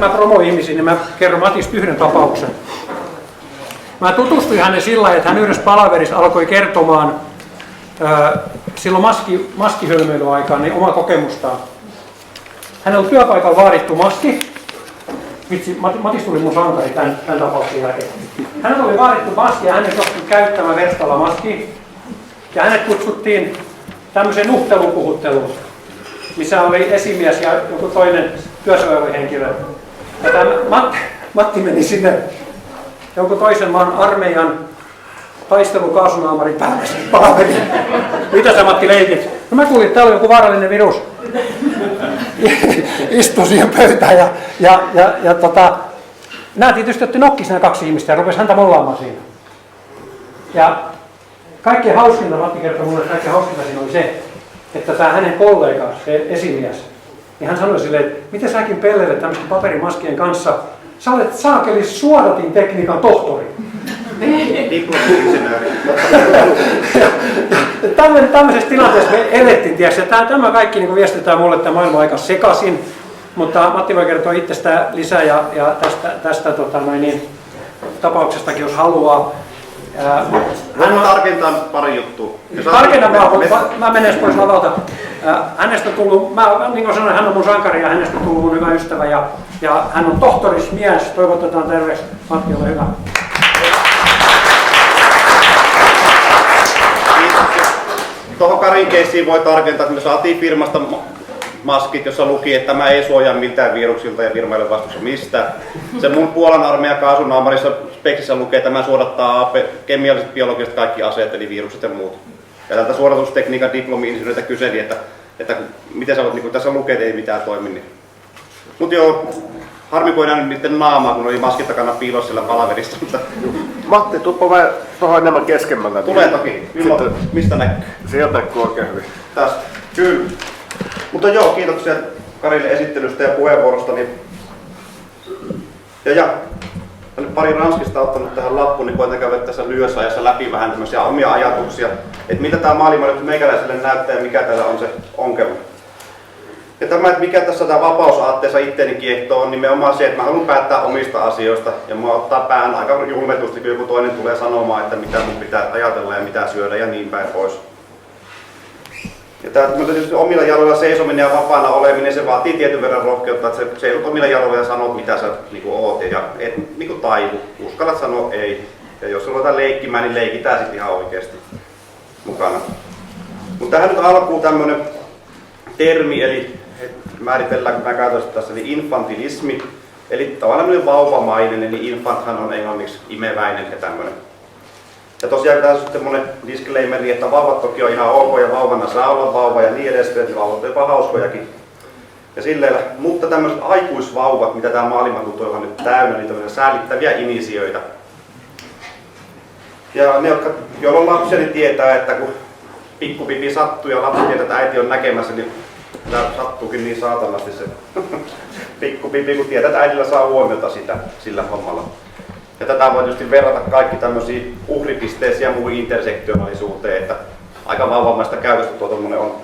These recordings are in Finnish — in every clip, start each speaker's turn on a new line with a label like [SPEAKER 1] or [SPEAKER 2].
[SPEAKER 1] mä promoin ihmisiä, niin mä kerron Matista yhden tapauksen. Mä tutustuin hänen sillä lailla, että hän yhdessä palaverissa alkoi kertomaan silloin maskihölmöilyaikaan niin omaa kokemustaan. Hänellä oli työpaikalla vaadittu maski. Vitsi, Matis tuli mun sankari tämän tapauksen jälkeen. Hänellä oli vaadittu maski ja hänet johtui käyttämään verstalla maskia. Ja hänet kutsuttiin tämmöiseen nuhtelupuhutteluun, missä oli esimies ja joku toinen työsuojeluhenkilö. Ja tämä Matti meni sinne jonkun toisen maan armeijan taistelukaasunaamarin päälle palaveriin. Mitä sä Matti leikit? No mä kuulin, että täällä on joku vaarallinen virus. Istui siihen pöytään ja nämä tietysti otti nokkis nämä kaksi ihmistä ja rupesi häntä mollaamaan siinä. Ja kaikkein hauskinta, Matti kertoi mulle, että kaikkein hauskinta siinä oli se, että tämä hänen kollegansa, se esimies, niin hän sanoi silleen, että miten säkin pelleilet tämmöisten paperimaskien kanssa, sä olet saakeli suodatin tekniikan tohtori. Tämmöisessä tilanteessa me elettiin, tiiäks, tämä kaikki niin viestitään mulle, että maailma on aika sekaisin, mutta Matti voi kertoa itsestä lisää ja tästä tapauksestakin, jos haluaa.
[SPEAKER 2] Voin tarkentaa pari juttua.
[SPEAKER 1] Tarkennan mä menen pois lavalta. Hänestä on tullut, niin kuin sanoin, hän on mun sankari ja hänestä on tullut mun hyvä ystävä ja hän on tohtorismies. Toivotetaan terveeksi. Matti, ole hyvä.
[SPEAKER 2] Tuohon Karin keissiin voi tarkentaa, että me saatiin firmasta maskit, jossa luki, että tämä ei suojaa miltään viruksilta ja firma ei ole vastuussa mistään. Se mun Puolan armeijan kaasunaamarissa speksissä lukee, että tämä suodattaa kemialliset, biologiset kaikki aseet, eli virukset ja muut. Ja tältä suodatustekniikan diplomi-insinööriltä kyseli, että miten sä voit, niin tässä lukee, että ei mitään toimi. Niin. Mut joo, harmi kun ei nähnyt niiden naamaa, kun oli maskit takana piilossa siellä palaverissa.
[SPEAKER 3] Matti, tuppa vähän tuohon enemmän keskemmällä.
[SPEAKER 2] Tulee toki. Mistä näkyy?
[SPEAKER 3] Sieltä näkyy oikein hyvin.
[SPEAKER 2] Tästä. Kyllä. Mutta joo, kiitoksia Karille esittelystä ja puheenvuorosta. Ja pari ranskista ottanut tähän lappuun, niin koitan käydä tässä lyhyessä ajassa läpi vähän tämmöisiä omia ajatuksia, että miltä tämä maailma nyt meikäläiselle näyttää ja mikä täällä on se onkelo. Ja tämä, että mikä tässä tämä vapausaatteessa itteeni kiehtoo, on nimenomaan se, että mä haluan päättää omista asioista ja mua ottaa päähän aika julmetusti, kun joku toinen tulee sanomaan, että mitä mun pitää ajatella ja mitä syödä ja niin päin pois. Ja tämä tietysti omilla jaloilla seisominen ja vapaana oleminen, se vaatii tietyn verran rohkeutta, että se seisot omilla jaloilla ja sanot mitä sä oot ja et taivu. Uskallat sanoa ei. Ja jos sulla ruvetaan leikkimään, niin leikitään sitten ihan oikeasti mukana. Mutta tähän nyt alkuun tämmönen termi, eli määritellään, kun mä käytän tässä, eli infantilismi. Eli tavallaan vauvamainen, eli infanthan on englanniksi imeväinen ja tämmönen. Ja tosiaan tässä on semmoinen disclaimeri, että vauvat toki on ihan ok ja vauvana saa olla vauva ja niin edespäin, että vauvat on jopa hauskojakin. Ja silleen, mutta tämmöiset aikuisvauvat, mitä tämä maailma tuntuu on nyt täynnä, niitä on säälittäviä inisioita. Ja ne, joilla on lapsia, niin tietää, että kun pikkupipi sattuu ja lapsi tietää, että äiti on näkemässä, niin tämä sattuukin niin saatanasti se pikkupipi, kun tietää, että äidillä saa huomiota sitä sillä hommalla. Ja tätä voi tietysti verrata kaikki tämmöisiin uhripisteisiin ja muuhun intersektionaalisuuteen, että aika vauvamaista käytöstä tuo tommonen on.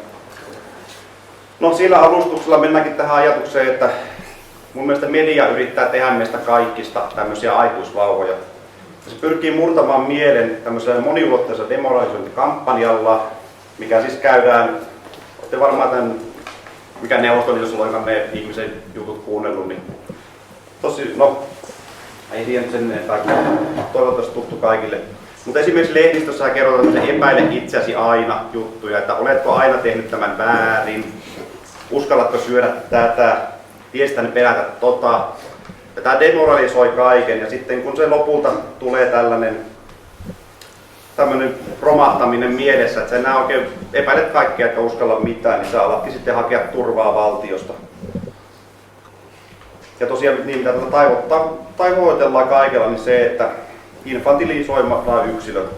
[SPEAKER 2] No sillä alustuksella mennäänkin tähän ajatukseen, että mun mielestä media yrittää tehdä meistä kaikista tämmöisiä aikuisvauvoja. Ja se pyrkii murtamaan mielen tämmöisellä moniulotteisella demoralisointikampanjalla, mikä siis käydään, olette varmaan tämän, mikä Neuvostoliitossa on ne ihmisen jutut kuunnellut, niin tosi, no ei siihen sen enempää, toivottavasti tuttu kaikille. Mutta esimerkiksi lehdistössä kerrotaan, että epäile itseäsi aina juttuja, että oletko aina tehnyt tämän väärin, uskallatko syödä tätä, tiestään pelätä tota. Ja tämä demoralisoi kaiken ja sitten kun se lopulta tulee tämmöinen romahtaminen mielessä, että sä enää oikein epäilet kaikkea, että uskalla mitään, niin sä alatkin sitten hakea turvaa valtiosta. Ja tosiaan niin mitä tavoitellaan kaikella, niin se, että infantilisoimataan yksilöt.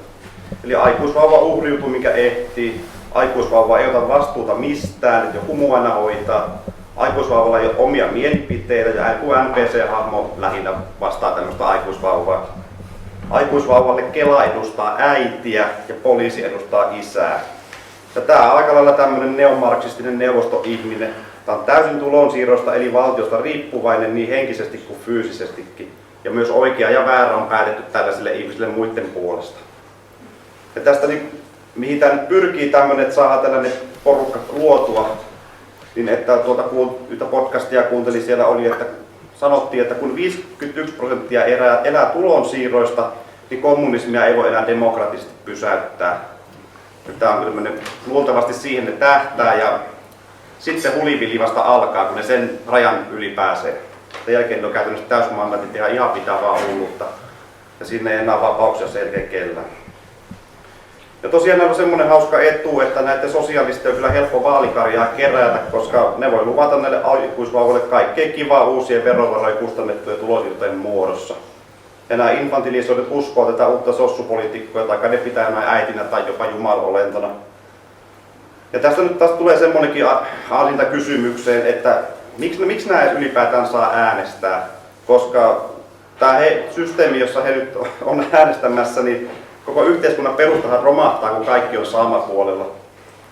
[SPEAKER 2] Eli aikuisvauva uhriutuu, mikä ehtii. Aikuisvauva ei ota vastuuta mistään, että joku muu aina hoitaa. Aikuisvauvalla ei ole omia mielipiteitä ja joku NPC-hahmo lähinnä vastaa tämmöistä aikuisvauvaa. Aikuisvauvalle Kela edustaa äitiä ja poliisi edustaa isää. Ja tää on aika lailla tämmönen neomarksistinen neuvostoihminen, Tämä on täysin tulonsiirrosta eli valtiosta riippuvainen niin henkisesti kuin fyysisestikin. Ja myös oikea ja väärä on päätetty tällaisille ihmisille muiden puolesta. Ja tästä, niin, mihin tämä nyt pyrkii tämmöinen, että saadaan tällainen porukka luotua, niin että yhtä podcastia kuuntelin, siellä oli, että sanottiin, että kun 51% elää tulonsiirroista, niin kommunismia ei voi enää demokraattisesti pysäyttää. Tämä on kyllä luultavasti siihen ne tähtää ja sitten se hulivili vasta alkaa, kun ne sen rajan yli pääsee. Sen jälkeen on käytännössä täysmandaatti tehdä ihan pitää vaan hullutta. Ja sinne ei enää vapauksia selkeä kellään. Ja tosiaan on semmoinen hauska etu, että näiden sosialistien on kyllä helppo vaalikarjaa kerätä, koska ne voi luvata näille aikuisvauvoille kaikkea kivaa uusien verovarojen kustannettujen tulonsiirtojen muodossa. Ja nämä infantilisoidut uskoo tätä uutta sossupoliitikkoa, tai ne pitää näin äitinä tai jopa jumalolentona. Ja tästä nyt taas tulee semmoinenkin aasinta kysymykseen, että miksi nämä ylipäätään saa äänestää? Koska tämä systeemi, jossa he nyt on äänestämässä, niin koko yhteiskunnan perustahan romahtaa, kun kaikki on saamapuolella.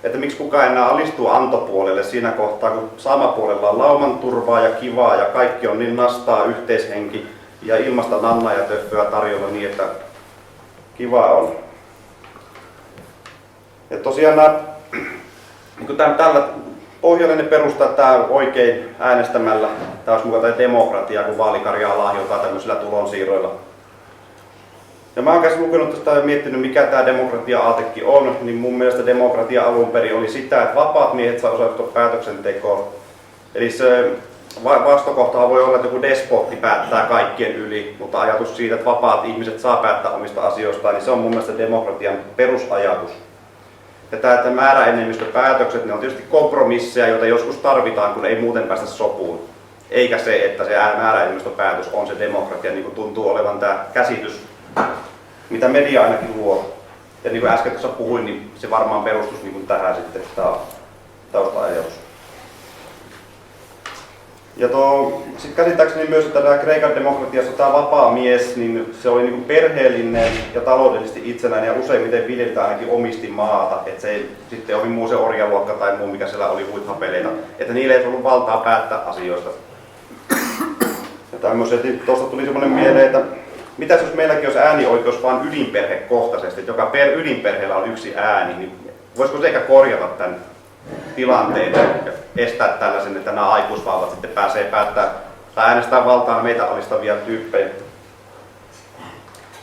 [SPEAKER 2] Että miksi kukaan enää alistuu antopuolelle siinä kohtaa, kun saamapuolella on laumanturvaa ja kivaa ja kaikki on niin nastaa yhteishenki ja ilmasta nannaa ja töfföä tarjolla niin, että kivaa on. Ja tosiaan niin tällä pohjalle ne perustaa tämä oikein äänestämällä, tämä olisi mukaan tämä demokratia, kun vaalikarjaa lahjotaan tämmöisillä tulonsiirroilla. Ja mä oon käsin lukenut tästä ja miettinyt, mikä tämä demokratia-aatekin on, niin mun mielestä demokratia alun perin oli sitä, että vapaat miehet saa osallistua päätöksentekoon. Eli se vastakohtahan voi olla, että joku despotti päättää kaikkien yli, mutta ajatus siitä, että vapaat ihmiset saa päättää omista asioistaan, niin se on mun mielestä demokratian perusajatus. Ja tämä, että määräenemmistöpäätökset, ne on tietysti kompromisseja, joita joskus tarvitaan, kun ei muuten päästä sopuun. Eikä se, että se määräenemmistöpäätös on se demokratia, niin kuin tuntuu olevan tämä käsitys, mitä media ainakin luo. Ja niin kuin äsken tuossa puhuin, niin se varmaan perustuisi niin kuin tähän sitten tämä tausta-ajatus. Ja sitten käsittääkseni myös, että tämä Kreikan demokratiassa tämä vapaa mies, niin se oli niin kuin perheellinen ja taloudellisesti itsenäinen ja useimmiten viljeltä ainakin omisti maata. Että se ei sitten oli muu se orjaluokka tai muu, mikä siellä oli huithapeleita. Että niillä ei ollut valtaa päättää asioista. Ja tämmöiset, tuosta tuli semmoinen mieleen, että mitäs jos meilläkin olisi äänioikeus vain ydinperhekohtaisesti, että joka ydinperheellä on yksi ääni, niin voisiko se ehkä korjata tämän tilanteen ja estää tällaisen, että nämä aikuisvauvat sitten pääsee päättämään tai äänestää valtaan meitä alistavia tyyppejä.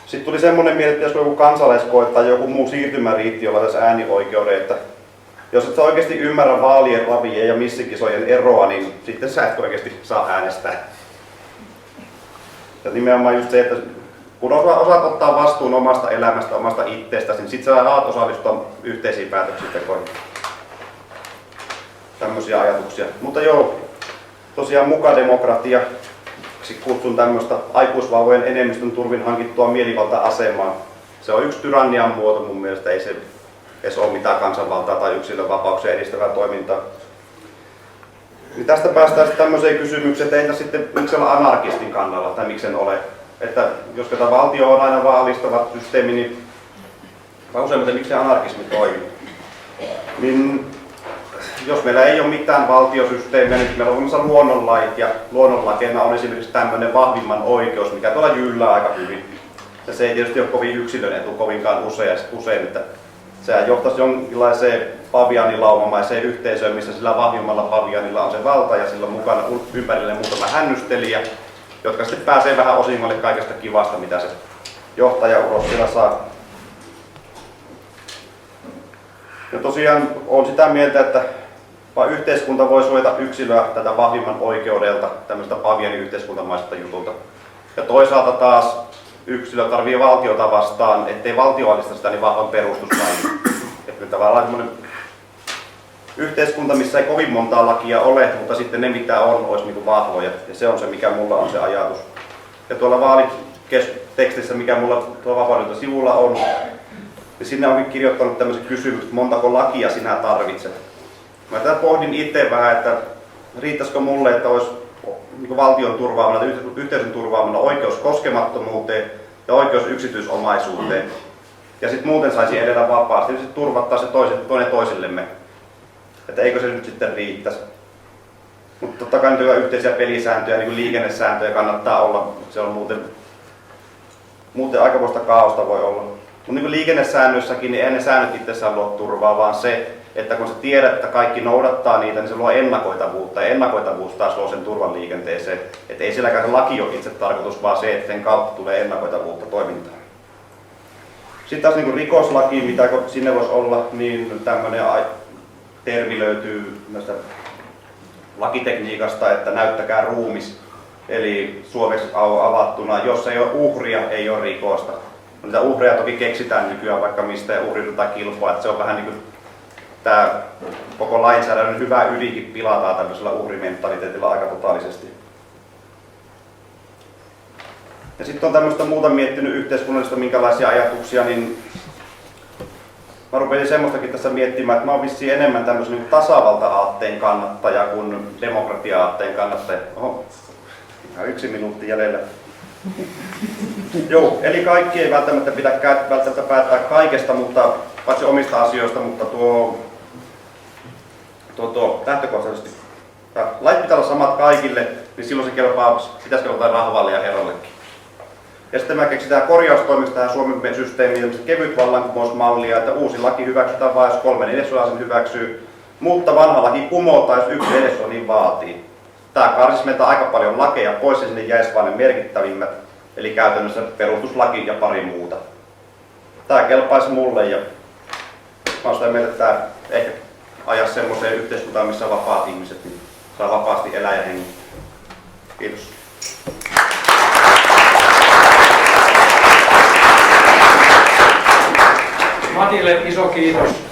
[SPEAKER 2] Sitten tuli semmoinen mieleen, että jos joku kansalaiskoe tai joku muu siirtymäriitti, jolla tässä äänioikeuden, että jos et sä oikeasti ymmärrä vaalien, ravien ja missinkisojen eroa, niin sitten sä et oikeasti saa äänestää. Ja nimenomaan just se, että kun osaat ottaa vastuun omasta elämästä, omasta itsestäsi, niin sitten sä saat osallistua yhteisiin päätöksentekoihin. Tämmöisiä ajatuksia. Mutta joo, tosiaan mukademokratia, kutsun tämmöistä aikuisvauvojen enemmistön turvin hankittua mielivalta-asemaa. Se on yksi tyrannian muoto mun mielestä, ei se edes ole mitään kansanvaltaa tai yksilön vapauksia edistävää toimintaa. Niin tästä päästään sitten tämmöiseen kysymykseen, että entä sitten miksi olla anarkistin kannalla tai miksen ole. Että jos tämä valtio on aina vaan alistava systeemi, niin vai useimmiten miksi anarkismi toimii. Niin jos meillä ei ole mitään valtiosysteemiä, niin meillä on olemassa luonnonlait ja luonnonlakeina on esimerkiksi tämmöinen vahvimman oikeus, mikä tuolla jyllää aika hyvin. Ja se ei tietysti ole kovin yksilön etu kovinkaan usein, että sehän johtaisi jonkinlaiseen pavianilaumamaiseen yhteisöön, missä sillä vahvimmalla pavianilla on se valta ja sillä on mukana ympärille muutama hännystelijä, jotka sitten pääsee vähän osingolle kaikesta kivasta, mitä se johtajauros siellä saa. Ja tosiaan olen sitä mieltä, että yhteiskunta voi suojata yksilöä tätä vahvimman oikeudelta, tämmöistä paviani-yhteiskuntamaisesta jutulta. Ja toisaalta taas yksilö tarvitsee valtiota vastaan, ettei valtio alista sitä niin vahvan perustuslain. Että tavallaan semmoinen yhteiskunta, missä ei kovin montaa lakia ole, mutta sitten ne mitä on, olisi niin kuin vahvoja. Ja se on se, mikä mulla on se ajatus. Ja tuolla vaalitekstissä, mikä mulla tuolla Vapaudelta sivulla on, niin sinne onkin kirjoittanut tämmöisen kysymyksen, että montako lakia sinä tarvitset. Mä tätä pohdin itse vähän, että riittäisikö mulle, että olisi niin valtion turvaamana, yhteisön turvaamana oikeus koskemattomuuteen ja oikeus yksityisomaisuuteen. Ja sitten muuten saisi edellä vapaasti, ja sitten turvattaa se toinen toisillemme. Että eikö se nyt sitten riittäisi. Mutta totta kai nyt yhteisiä pelisääntöjä, niin kuin liikennesääntöjä kannattaa olla. Se on muuten aikamoista kaaosta voi olla. Mutta niin kuin liikennesäännöissäkin, niin ei ne säännöt itsessään luo turvaa, vaan se, että kun sä tiedät, että kaikki noudattaa niitä, niin se luo ennakoitavuutta. Ja ennakoitavuus taas luo sen turvan liikenteeseen. Että ei sielläkään se laki ole itse tarkoitus, vaan se, että sen kautta tulee ennakoitavuutta toimintaan. Sitten taas niin kuin rikoslaki, mitä sinne voisi olla, niin tämmöinen termi löytyy näistä lakitekniikasta, että näyttäkää ruumis. Eli suomeksi avattuna, jos ei ole uhria, ei ole rikosta. Niitä uhreja toki keksitään nykyään vaikka mistä ja uhrilta kilpaa, että se on vähän niin kuin tämä koko lainsäädännön hyvä ydinkin pilataan tämmöisellä uhrimentaliteetilla aika totaalisesti. Ja sitten on tämmöistä muuta miettinyt yhteiskunnallista minkälaisia ajatuksia, niin mä rupesin semmoistakin tässä miettimään, että mä oon vissiin enemmän tämmöisen niin tasavalta-aatteen kannattaja kuin demokratia-aatteen kannattaja. Oho, ihan 1 minuutti jäljellä. Joo, eli kaikki ei välttämättä päättää kaikesta, mutta paitsi omista asioista, mutta lähtökohtaisesti. Lait pitää olla samat kaikille, niin silloin se pitäisi kelpaa rahvalle ja herrallekin. Ja sitten me keksitään korjaustoimista tähän Suomen systeemiin kevyt vallankumousmallia, että uusi laki hyväksytään vain, jos 3/4 sen hyväksyy, mutta vanha laki kumotaan, jos 1/4 niin vaatii. Tämä karsisi meiltä aika paljon lakeja pois ja sinne jäisi vain ne merkittävimmät, eli käytännössä perustuslaki ja pari muuta. Tämä kelpaisi mulle ja mä oon sitä mieltä, että tämä ehkä ajaa semmoiseen yhteiskuntaan, missä vapaat ihmiset niin saa vapaasti elää ja hengittää. Kiitos.
[SPEAKER 1] Matille iso kiitos.